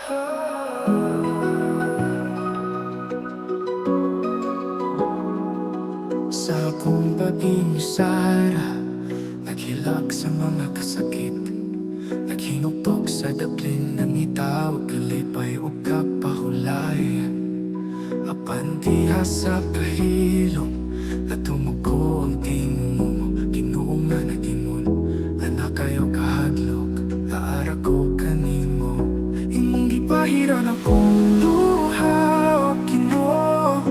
Sa akong pag-iusara, naghilak sa mga kasakit, naghinupok sa daplin ng itaw, kalipay o kapahulay. Apan diha sa kahilom, natumuko ang tingin mo, Ginoo nga nagingon, anak kayo kahadlok, naara ko kanimo. Imong gipahiran akong luha, o Ginoo,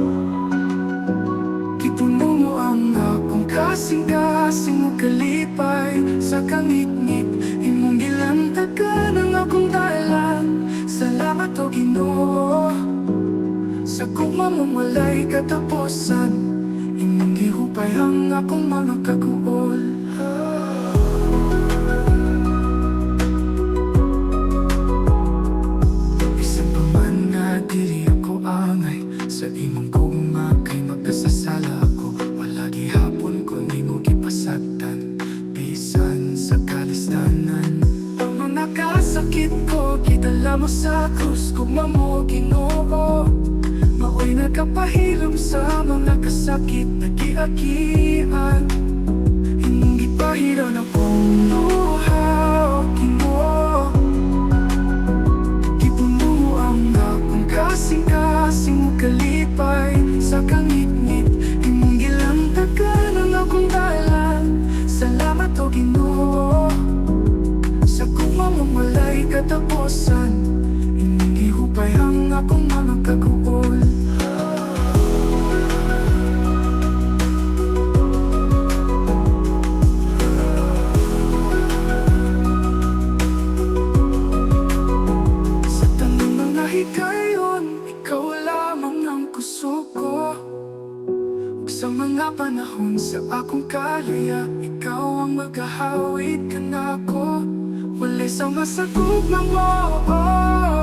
gipuno mo ang akong kasing-kasing o kalipay sa kangit-ngit. Imong gilantagan ang akong dalan, salamat o Ginoo. Sa kumamawalay katapusan, imong gihupay ang akong mga kaguol. Bisan pa man nga dili ako angay, sa imong gugma kay magkasasala ako. Wala gihapon ko nimo gipasagdan, bisan sa kalistanan. Ang mga kasakit ko, gidala mo sa krus, gugma mo Ginoo. Mao'y nagkapahilom sa mga kasakit na giakian. Imong gipahiran akong luha, o Ginoo, gipuno mo ang akong kasing-kasing o kalipay sa kangit-ngit. Imong gilantagan ang akong dalan, salamat o Ginoo. Sa kumamawalay katapusan, imong gihupay ang akong mga kaguol. Sa tanong mga higayon, ikaw lamang ang kusog ko. Ug sa mga panahon sa akong kaluya, ikaw ang maghahawid kanako. Walay sa masagugma mo, o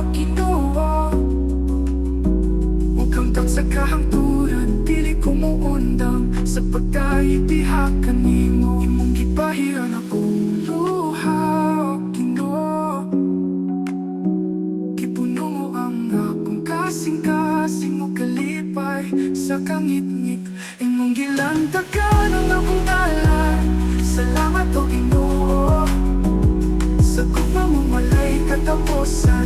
Ginoo. Mukhang sa kahangturan, dili ko muundang sa pagkaitiha kanimo. Imong gipahiran akong luha, o Ginoo, gipuno mo ang akong kasing-kasing o kalipay sa kangit-ngit. Imong gilantagan ang akong dalan, salamat o Ginoo. Sa kumamawalay katapusan,